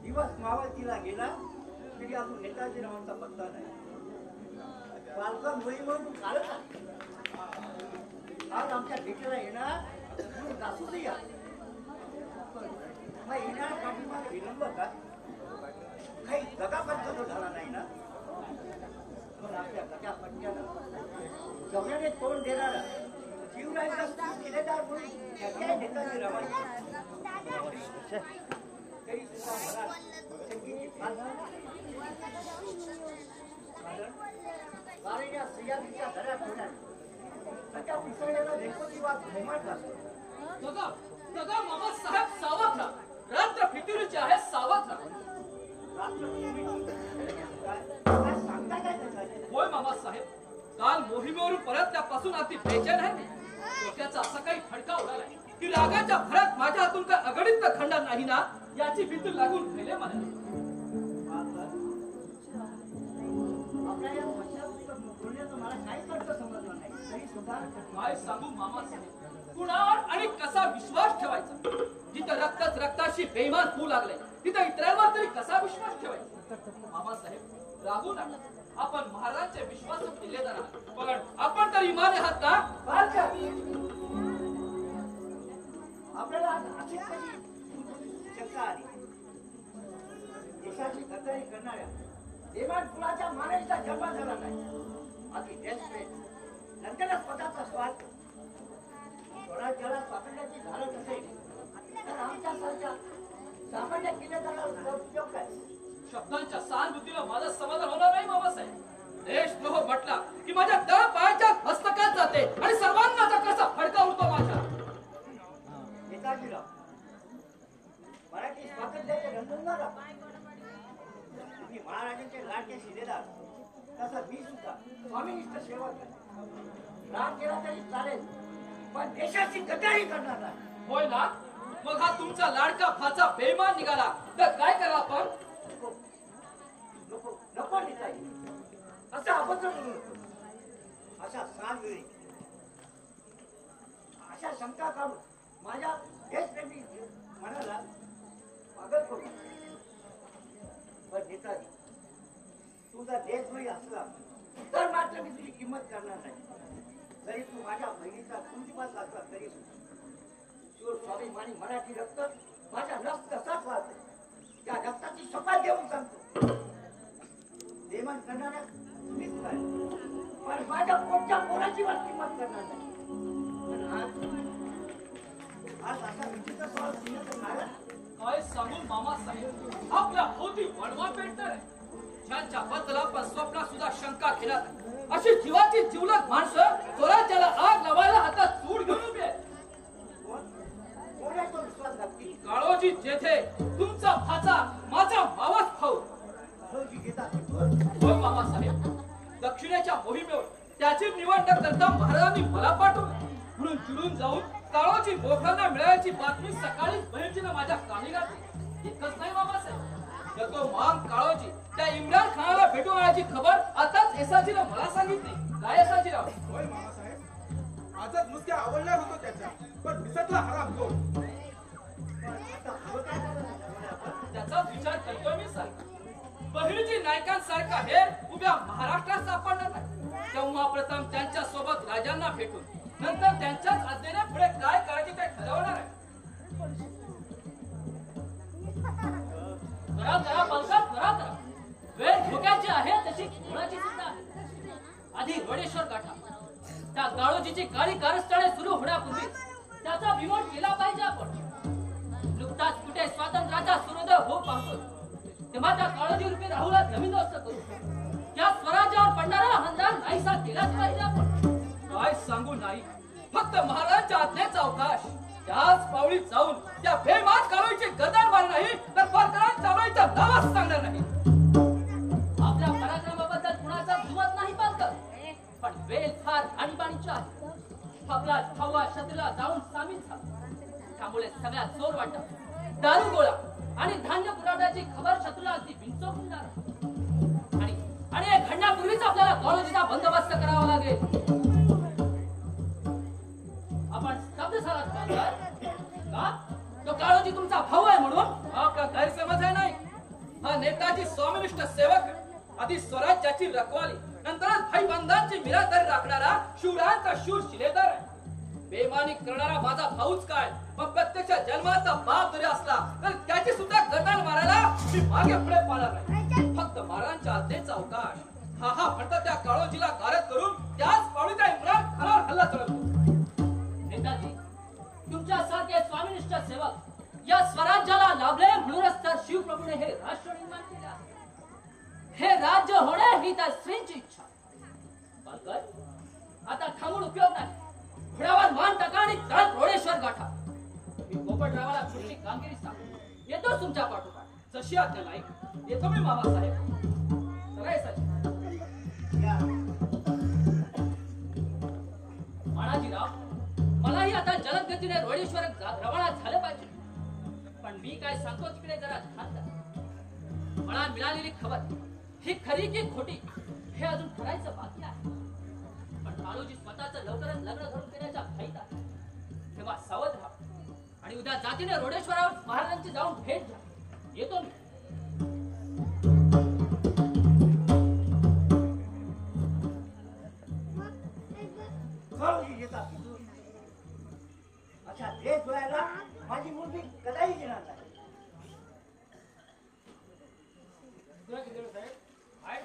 दिवस मावळतीला गेला तरी अजून नेताजी रावांचा पत्ता नाही. पालका मुळी म्हणून काढत आज आमच्या भेटीला येणार म्हणून दासून या मग येणार पाठीमागे विलंब का काही दगापंच जो झाला नाही ना मग आपल्या गट्या पट्ट्याला गव्याने तोंड देणारा जीव रमाई तरी सुद्धा मला शंकेची फार कारण या सह्याद्रीच्या दऱ्यात होणार त्या पिसळलेला रेकोजीवाद धैमाट असतो. दादा मामा साहेब सावध राहा. रात्र फिटुरीची आहे, सावध राहा. काय सांगता काय त्याच्यात? होय मामा साहेब, काल मोहिमेवरून परत त्यापासून अगदी बेचैन आहे मी. डोक्याचा असा काही फडका उडालाय की रागाच्या भरात माझ्या हातून काय अगणित खंडा नाही ना याची भीती लागून गेले मला. आपल्या या बोलण्याचं मला काहीच अर्थ समजला नाही. तरी सुद्धा काय सांगू मामा साहेब, कुणावर आणि कसा विश्वास ठेवायचा? जिथं रक्तच रक्ताशी बेईमान होऊ लागले तिथं इतरांवर तरी कसा विश्वास ठेवायचा? मामा साहेब रागू नका. आपण महाराजांचे विश्वास किल्लेदार आहात, पण आपण तर इमानी आहात ना? आपल्याला अशी कशी शंका आली? देशाची गद्दारी करणाऱ्या देवान कुलाच्या माणसाचा जन्म झाला नाही. आधी देशप्रेम, नंतरच स्वतःचा स्वार्थ. स्वराज्याला स्वातंत्र्याची धारक असेल तर आमच्यासारख्या सामान्य किल्लेदाराला उपयोग काय? शब्दांच्या सहानुभूतीला माझं समाधान होणार नाही मामासाहेब. देशद्रोह म्हटला की माझ्या तळ पायाच्या हस्तकात जाते आणि सर्वांना कसा फडका उडतो माझ्या. नेताजीराव, मराठी स्वातंत्र्याचे रंगूंगार तुम्ही महाराजांचे लाडके शिलेदार, तसं मी सुद्धा स्वामीनिष्ठ सेवक आहे. राग केला तरी चालेल, पण देशाची गद्दारी करणार नाही. होय ना? मग हा तुमचा लाडका भाचा बेईमान निघाला तर काय करा आपण? नको नको नेताजी, असं अभद्र बोलू नको. अशा सांगवेळी अशा शंका काढून माझ्या देशप्रेमी मनाला पागल करू. पण नेताजी, तुझा देशद्रोही असला तर मात्र मी तुझी किंमत करणार नाही. जरी तू माझ्या बहिणीचा कुंजीपास असला तरी सुद्धा शूर स्वाभिमानी मराठी रक्त माझ्या रक्त तसाच वाहतो. त्या रक्ताची शपथ घेऊन सांगतो, बेमान करणाऱ्या तुम्हीच काय, पण माझ्या पोटच्या पोराची वर किंमत करणार नाही. पण आज असा विचित्र सवाल केला तर काय सांगू मामा साहेब, आपल्या भोवती वणवा पेटणार आहे. ज्यांच्या बद्दल पण स्वप्नात सुद्धा शंका घेणार अशी जीवाची जिवलग माणसं स्वराज्याला आग लावायला हातात चूड घेऊन उभी आहे. कोणाचा विश्वास घातली? काळोजी जेथे तुमचा भाचा माझा मावस भाऊ. काळोजी घेतात होय मामा साहेब, दक्षिणेच्या मोहिमेवर त्याची निवड न करता महाराजांनी मला पाठवलं म्हणून चिडून जाऊन काळोजी मोठ्यांना मिळायची बातमी सकाळीच बहिणीनं माझ्या कानी घातली. एकच नाही मामा साहेब, तो माम काळोजी त्या इम्रान खानाला भेटून आल्याची खबर आताच एसाजीला मला सांगितली. काय एसाजीराव? होय मामासाहेब, आजच नुसत्या आवडल्या होतो त्याच्या, पण दिसतला हराम तो. त्याचा विचार करतोय मी साहेब. बहिणीची नायकांसारखा हे उभ्या महाराष्ट्रात सापडणार नाही. तेव्हा प्रथम त्यांच्या सोबत राजांना भेटून नंतर त्यांच्याच आज्ञेने पुढे काय करायचे ते ठरवणार आहे. करा पालकात करा. वेळ धोक्याची आहे तशी कोणाची सुद्धा आहे. आधी वडेश्वर गाठा. त्या काळोजीची काळी कारस्थाने सुरू होण्यापूर्वी त्याचा विमोड केला पाहिजे आपण. नुकताच कुठे स्वातंत्र्याचा सूर्योदय हो पाहतो तेव्हा त्या काळोजी रूपी राहुला जमीनदोस्त करू. त्या स्वराज्यावर पडणारा हंदार नाहीसा केलाच पाहिजे आपण. काय सांगू नाही, फक्त महाराजांच्या आज्ञेचा अवकाश. त्याच पावली जाऊन त्या बेमान काळोजीची गदार मार नाही तर परकरांच्या चालवायचा नावच सांगणार नाही. आपल्या पराक्रमाबद्दल कुणाचा दुमत नाही पालक, पण वेळ फार आणीबाणीची आहे. आपला भावा शत्रूला जाऊन सामील झाला, त्यामुळे सगळ्यात जोर वाटत दारू गोळा आणि धान्य पुरवठ्याची खबर शत्रूला अगदी बिनचूक होणार. आणि हे घडण्यापूर्वीच आपल्याला काळोजीचा बंदोबस्त करावा लागेल. आपण स्तब्ध झालात का? तो काळोजी तुमचा भाऊ आहे म्हणून आपला गैरसमज आहे नाही. हा नेताजी स्वामिनिष्ठ सेवक, आधी स्वराज्याची रखवाली नंतरच भाईबंधांची मिरादारी राखणारा शूरांचा शूर शिलेदार आहे. बेमानी करणारा माझा भाऊच काय, मग प्रत्यक्ष जन्माचा बाप जरी असला तर त्याची सुद्धा गदार मारायला मी मागे पुढे पाहणार नाही. फक्त महाराजांच्या आज्ञेचा अवकाश. हा म्हणता त्या काळोजीला गारद करून त्याच पावली त्या इम्रान खानावर हल्ला चढवतो. नेताजी, तुमच्यासारखे स्वामी ही त्या स्त्रींची इच्छा. बालकन, आता थांबून उपयोग नाही. घोड्यावर मान टाका आणि तळत रोडेश्वर गाठा. मी पोपटरावाला पुढची कामगिरी सांगतो. येतो तुमच्या पाठोपाठ. जशी आज्ञा लाईक. येतो मी मामासाहेब. सगळे सचिन. माणाजीराव, मलाही आता जलद गतीने रोडेश्वर रवाना झालं पाहिजे. पण मी काय सांगतो तिकडे जरा ध्यान द्या. मला मिळालेली खबर ही खरी की खोटी हे अजून ठरायचं बाकी आहे. पण काळोजी स्वतःचं लवकरच लग्न घडून देण्याच्या भीत आहे. तेव्हा सावध राहा आणि उद्या जातीने रोडेश्वरावर महाराजांची जाऊन भेट घ्या. येतो मी. अच्छा ड्रेस धुवायला माझी मुलगी कदाही घेणार नाही.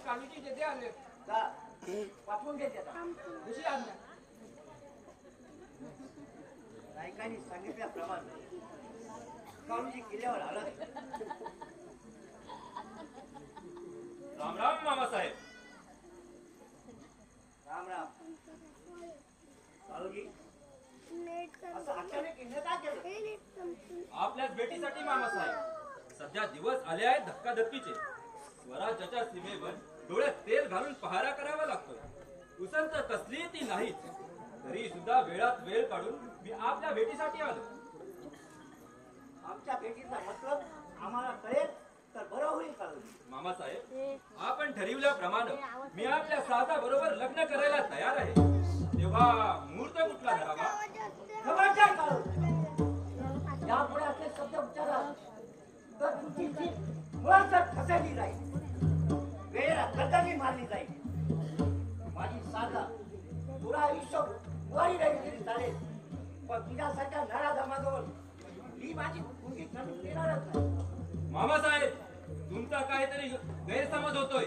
कालूची जेथे आले का वापरून घेते कशी आज्ञा. नायकांनी सांगितल्याप्रमाणे काळूजी किल्ल्यावर आला. राम राम मामासाहेब. राम राम. काळूजी असं अचानक येणं का केलं? आपल्याच भेटीसाठी मामासाहेब. सध्या दिवस आले आहेत धक्काधक्कीचे. स्वराज्याच्या सीमेवर डोळ्यात तेल घालून पहारा करावा लागतोय. उसंत कसली ती नाहीच. तरी सुद्धा वेळात वेळ काढून मी आपल्या भेटीसाठी आलो. आमच्या भेटीचा मतलब आम्हाला कळेल तर बरं होईल. काळूजी मामासाहेब, आपण ठरविल्याप्रमाणे मी आपल्या साधा बरोबर लग्न करायला तयार आहे. तेव्हा मुहूर्त कुठला धरावा? खबरदार काळूजी, यापुढे असे शब्द उच्चारा तर तुझी जीभ मुळात ठसली जाईल. वेळेला गद्दारी मारली जाईल. माझी साधा तुला आयुष्य वारी राहील तरी चालेल. पण तुझ्यासारख्या नराधमाजवळ ही माझी मुलगी करून देणारच नाही. मामासाहेब, तुमचा काहीतरी गैरसमज होतोय.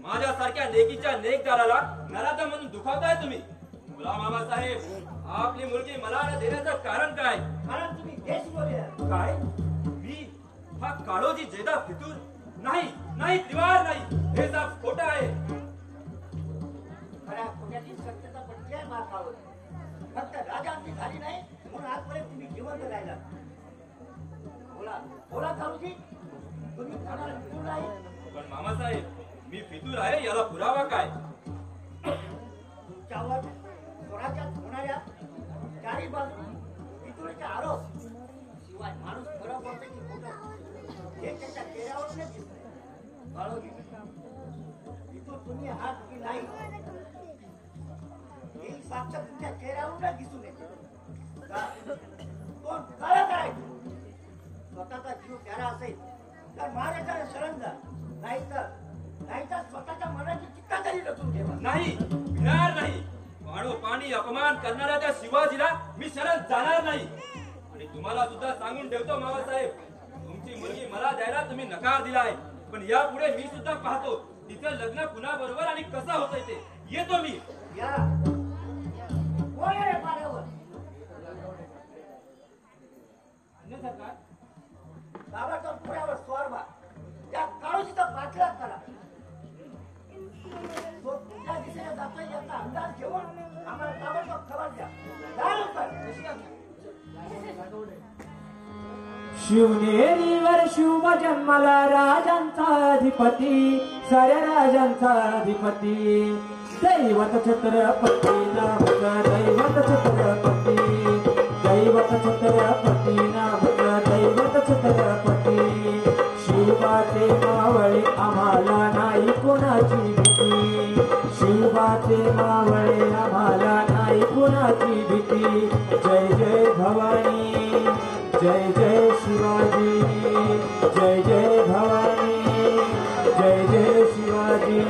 माझ्यासारख्या लेकीच्या नेकदाराला नराधम म्हणून दुखावताय तुम्ही. बोला मामासाहेब, आपली मुलगी मला देण्याचं कारण काय? कारण तुम्ही देश बोलले. काय? मी हा काळोजी जेदा फितूर नाही, नाही, त्रिवार नाही. हे साफ खोटं आहे. खऱ्या खोट्याची सत्यता पटली आहे मा काळोजी. फक्त राजांची झाली नाही म्हणून आजपर्यंत तुम्ही जिवंत राहिला. बोला बोला काळोजी, तुम्ही कोणाला फितूर नाही. पण मामासाहेब, मी फितूर आहे याला पुरावा काय? तुमच्यावर स्वराज्यात होणाऱ्या चारी बाजू फितुरीचे आरोप. शिवाय माणूस खरं बोलते की खोटं हे त्याच्या चेहऱ्यावरूनच दिसतंय. काळोजी, इथून तुम्ही हात की नाही हे साक्षात तुमच्या चेहऱ्यावरूनच दिसून येते. कोण खरं करायचं? स्वतःचा जीव प्यारा असेल तर महाराजाला शरण जा. नाहीतर स्वतःच्या मनाची चित्ता तरी रचून ठेवा. नाही, भिणार नाही. पाणी अपमान करणाऱ्या त्या शिवाजीला मी शरण जाणार नाही. आणि तुम्हाला सुद्धा सांगून ठेवतो मामासाहेब, तुमची मुलगी मला द्यायला तुम्ही नकार दिलाय. पण यापुढे मी सुद्धा पाहतो तिचं लग्न कुणा बरोबर आणि कसं होतंय ते. येतो मी. या कोण आहे पाण्यावर? सरकार बाबाच्या पुण्यावर स्वार व्हा. त्या काळूजीचा पाठलाग करा. तो कुठल्या दिशेने जातोय याचा अंदाज घेऊन आम्हाला ताबडतोब खबर द्या. शिवनेरीवर शिव जन्माला राजांचा अधिपती, साऱ्या राजांचा अधिपती. दैवत छत्रपती नामक दैवत छत्रपती, दैवत छत्रपती नामक दैवत छत्रपती. शिवाचे मावळे आम्हाला नाही कोणाची भीती, शिवाचे मावळे आम्हाला नाही कोणाची भीती. जय जय भवानी, जय जय शिवाजी, जय जय भवानी, जय जय शिवाजी.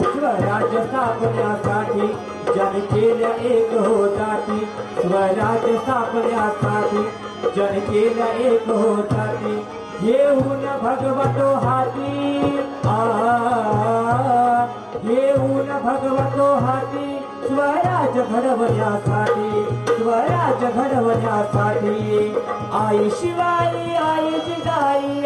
स्वराज्य स्थापण्यासाठी जन केल्या एक होताती, स्वराज्य स्थापण्यासाठी जन केल्या एक होताती. येऊन भगवतो हाती, येऊन भगवतो हाती. स्वराज्य घडवण्यासाठी, स्वराज्य घडवण्यासाठी. आई शिवाई, आई जिजाई,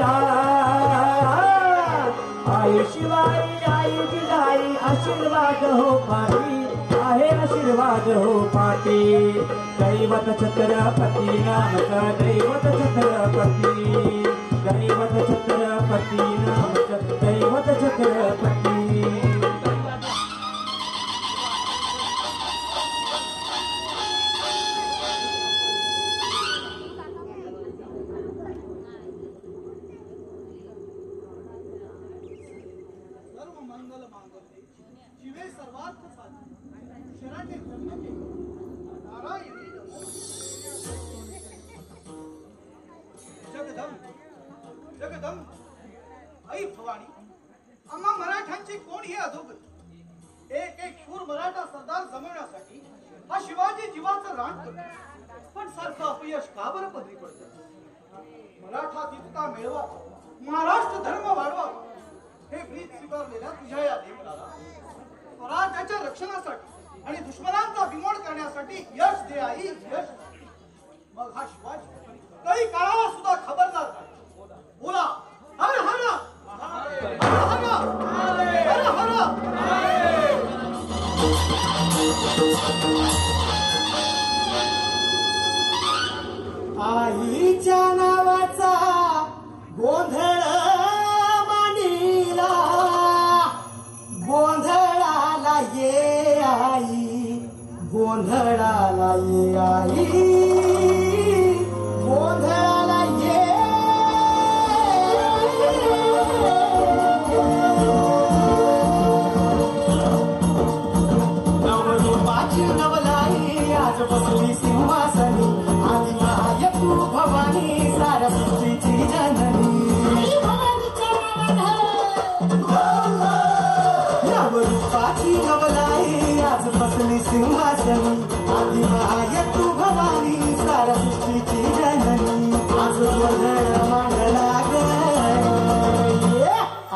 आई शिवाई आई जिजाई आशीर्वाद हो पाठी आहे आशीर्वाद हो पाठी दैवत छत्रपती नामक दैवत छत्रपती दैवत छत्रपती नामक दैवत छत्रपती जगदंब आई भवानी आम्हा मराठ्यांची कोण ही अधोगती एक एक शूर मराठा सरदार जमवण्यासाठी हा शिवाजी जीवाचं रान करतो पण सारखं अपयश का बरं पदरी पडतं मराठा तितका मिळवा महाराष्ट्र धर्म वाढवा हे ब्रीद स्वीकारलेल्या तुझ्या या देवळाला स्वराज्याच्या रक्षणासाठी आणि दुश्मनांचा बिमोड करण्यासाठी यश दे आई यश मग हा शिवाजी काही काळाला सुद्धा खबरदार नाही बोला हर हर हर हर हर हर आईच्या नावाचा गोंधळ मांडीला गोंधळाला ये आई गोंधळाला ये आई गोंधळाला ये नवरूपाची नवलाई आज बसली सिंहासनी आदि मायकू भवानी साऱ्या सृष्टीची जननी नवरूपाची नवलाई आज बसली सिंहासनी आदि मायकू भवानी साऱ्या सृष्टीची जननी आज गोंधळ मांडला ग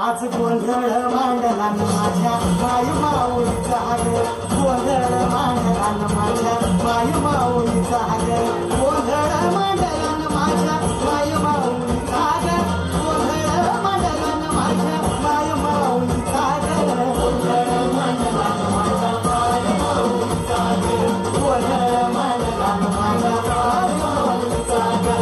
आज गोंधळ मांडला माझ्या मायू माऊलीचा ग गोंधळ मांडला माझ्या मायू माऊलीचा ग गोंधळ मांडला माझ्या मायू माऊलीचा ग गोंधळ मांडला माझ्या मायू माऊलीचा ग गोंधळ मांडला माझ्या मायू माऊलीचा ग गोंधळ मांडला माझ्या मायू माऊलीचा ग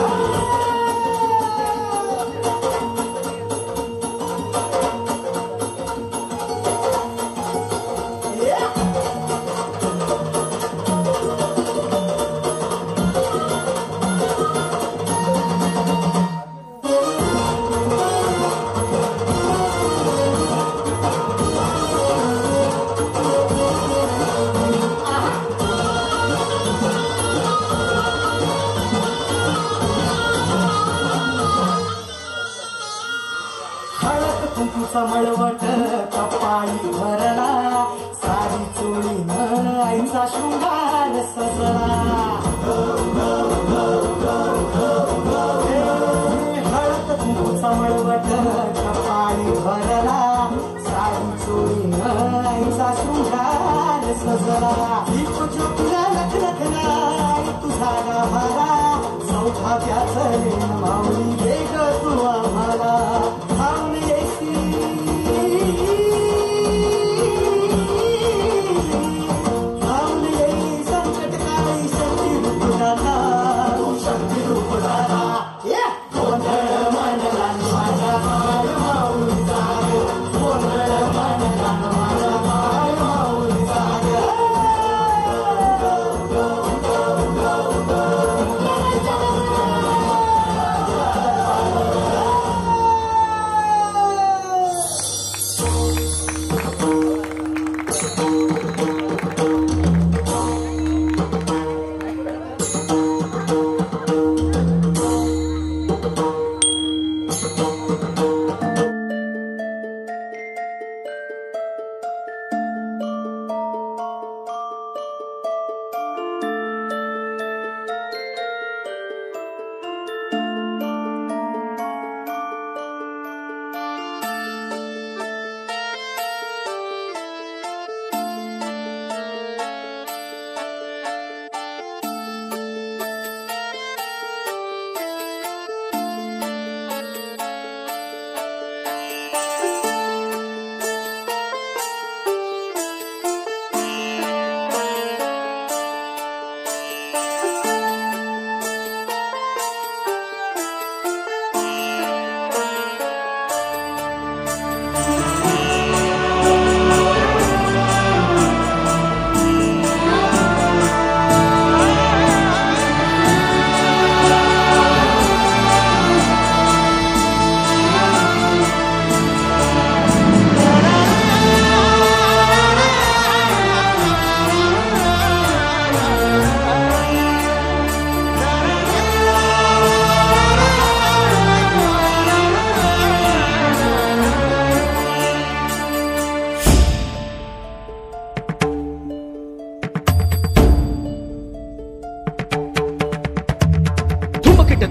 मळवट कपाळी भरला सारी चोळी आईचा शृंगार सजला हळद कुंकूचा मळवट कपाळी भरला सारी चोळी आईचा शृंगार सजला दीप ज्योतीला लखलखला तुझा गाभारा सौभाग्याचं माऊली वेग तू आम्हाला संकट काळी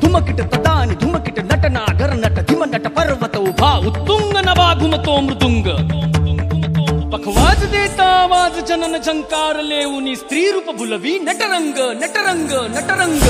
धुमकिट धुमकिट तदानी धुमकिट नटना गर नट धिम नट पर्वत उभा उत्तुंग नभा घुमतो मृदुंग पखवाज देता आवाज जनन झंकार लेऊनी स्त्री रूप भुलवी नटरंग नटरंग नटरंग